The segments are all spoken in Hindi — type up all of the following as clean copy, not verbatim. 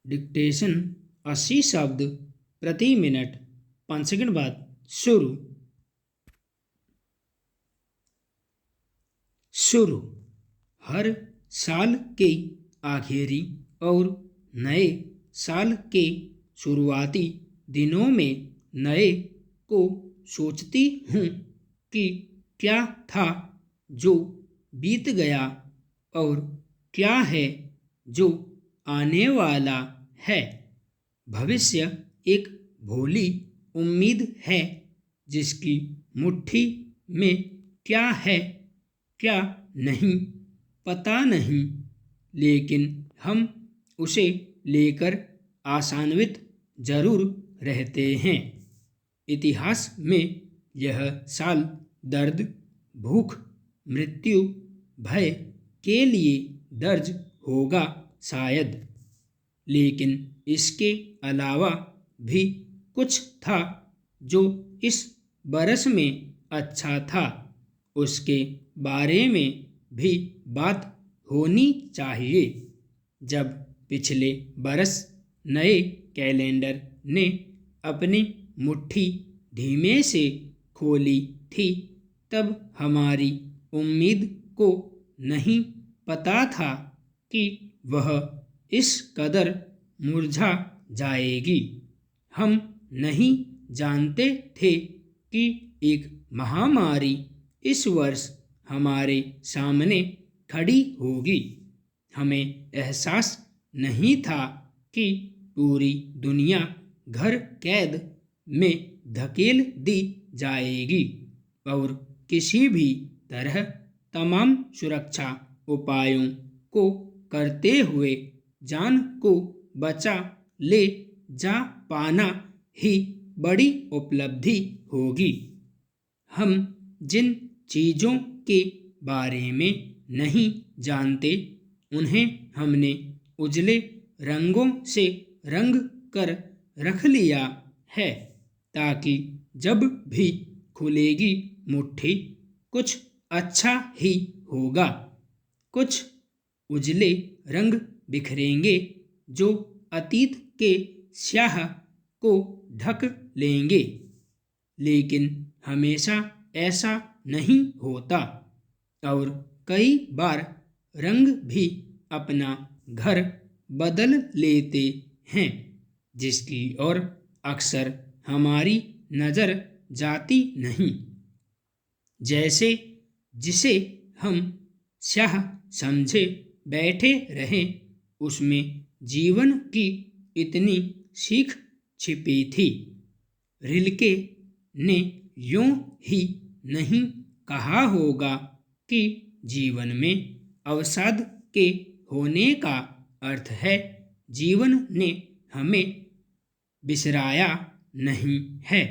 डिक्टेशन 80 शब्द प्रति मिनट। 5 सेकंड बाद शुरू। शुरू। हर साल के आखिरी और नए साल के शुरुआती दिनों में नए को सोचती हूँ कि क्या था जो बीत गया और क्या है जो आने वाला है। भविष्य एक भोली उम्मीद है जिसकी मुट्ठी में क्या है क्या नहीं पता नहीं, लेकिन हम उसे लेकर आशान्वित जरूर रहते हैं। इतिहास में यह साल दर्द, भूख, मृत्यु, भय के लिए दर्ज होगा शायद, लेकिन इसके अलावा भी कुछ था जो इस बरस में अच्छा था, उसके बारे में भी बात होनी चाहिए। जब पिछले बरस नए कैलेंडर ने अपनी मुट्ठी धीमे से खोली थी, तब हमारी उम्मीद को नहीं पता था कि वह इस कदर मुरझा जाएगी। हम नहीं जानते थे कि एक महामारी इस वर्ष हमारे सामने खड़ी होगी। हमें एहसास नहीं था कि पूरी दुनिया घर कैद में धकेल दी जाएगी और किसी भी तरह तमाम सुरक्षा उपायों को करते हुए जान को बचा ले जा पाना ही बड़ी उपलब्धि होगी। हम जिन चीज़ों के बारे में नहीं जानते उन्हें हमने उजले रंगों से रंग कर रख लिया है, ताकि जब भी खुलेगी मुट्ठी कुछ अच्छा ही होगा। कुछ उजले रंग बिखरेंगे जो अतीत के स्याह को ढक लेंगे, लेकिन हमेशा ऐसा नहीं होता और कई बार रंग भी अपना घर बदल लेते हैं, जिसकी ओर अक्सर हमारी नज़र जाती नहीं। जैसे जिसे हम स्याह समझे बैठे रहें, उसमें जीवन की इतनी सीख छिपी थी। रिल्के ने यूं ही नहीं कहा होगा कि जीवन में अवसाद के होने का अर्थ है जीवन ने हमें बिसराया नहीं है।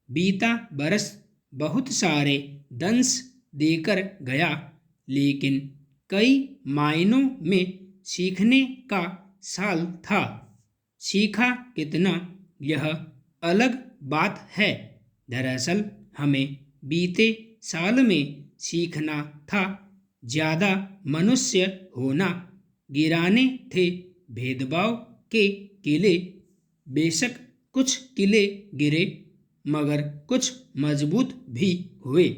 बीता बरस बहुत सारे दंश देकर गया, लेकिन कई मायनों में सीखने का साल था। सीखा कितना यह अलग बात है। दरअसल हमें बीते साल में सीखना था ज़्यादा मनुष्य होना, गिराने थे भेदभाव के किले। बेशक कुछ किले गिरे, मगर कुछ मजबूत भी हुए।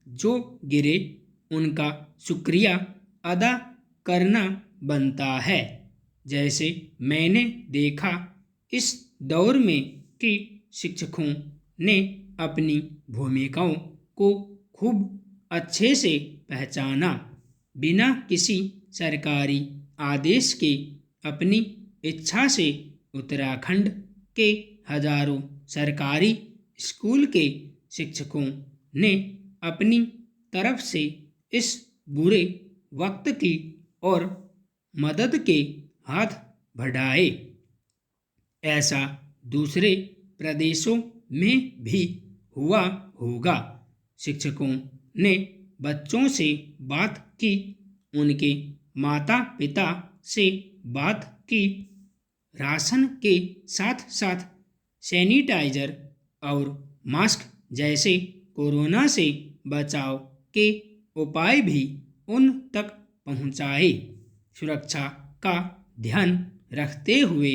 जो गिरे उनका शुक्रिया अदा करना बनता है। जैसे मैंने देखा इस दौर में कि शिक्षकों ने अपनी भूमिकाओं को खूब अच्छे से पहचाना। बिना किसी सरकारी आदेश के अपनी इच्छा से उत्तराखंड के हजारों सरकारी स्कूल के शिक्षकों ने अपनी तरफ से इस बुरे वक्त की और मदद के हाथ बढ़ाए। ऐसा दूसरे प्रदेशों में भी हुआ होगा। शिक्षकों ने बच्चों से बात की, उनके माता पिता से बात की, राशन के साथ साथ सैनिटाइजर और मास्क जैसे कोरोना से बचाव के उपाय भी उन तक पहुंचाए। सुरक्षा का ध्यान रखते हुए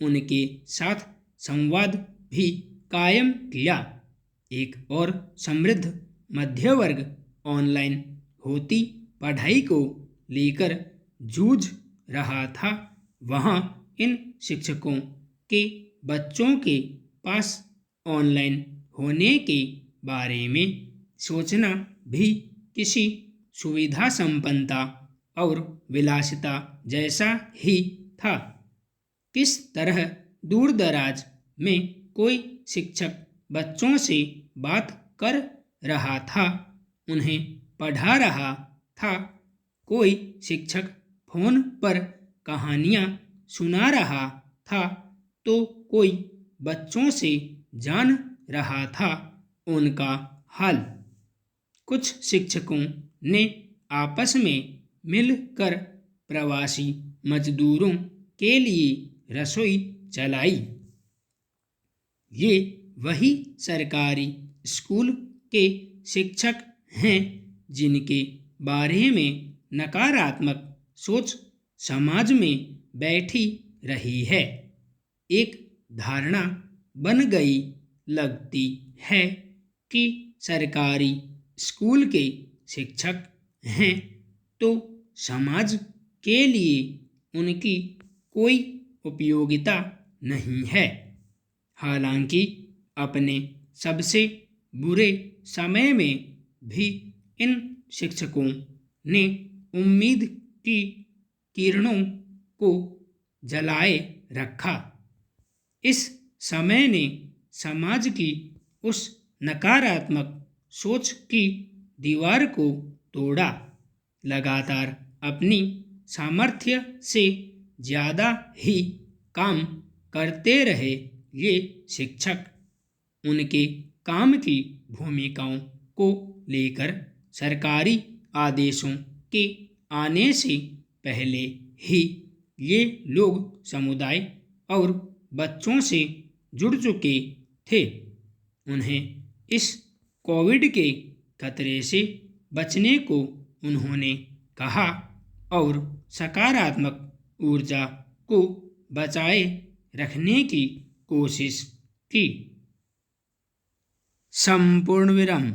उनके साथ संवाद भी कायम किया। एक और समृद्ध मध्य वर्ग ऑनलाइन होती पढ़ाई को लेकर जूझ रहा था। वहाँ इन शिक्षकों के बच्चों के पास ऑनलाइन होने के बारे में सोचना भी किसी सुविधा संपन्नता और विलासिता जैसा ही था। किस तरह दूर दराज में कोई शिक्षक बच्चों से बात कर रहा था, उन्हें पढ़ा रहा था, कोई शिक्षक फोन पर कहानियाँ सुना रहा था, तो कोई बच्चों से जान रहा था उनका हाल। कुछ शिक्षकों ने आपस में मिलकर प्रवासी मजदूरों के लिए रसोई चलाई। ये वही सरकारी स्कूल के शिक्षक हैं जिनके बारे में नकारात्मक सोच समाज में बैठी रही है। एक धारणा बन गई लगती है कि सरकारी स्कूल के शिक्षक हैं तो समाज के लिए उनकी कोई उपयोगिता नहीं है। हालांकि अपने सबसे बुरे समय में भी इन शिक्षकों ने उम्मीद की किरणों को जलाए रखा। इस समय ने समाज की उस नकारात्मक सोच की दीवार को तोड़ा। लगातार अपनी सामर्थ्य से ज़्यादा ही काम करते रहे ये शिक्षक। उनके काम की भूमिकाओं को लेकर सरकारी आदेशों के आने से पहले ही ये लोग समुदाय और बच्चों से जुड़ चुके थे। उन्हें इस कोविड के खतरे से बचने को उन्होंने कहा और सकारात्मक ऊर्जा को बचाए रखने की कोशिश की। संपूर्ण विराम।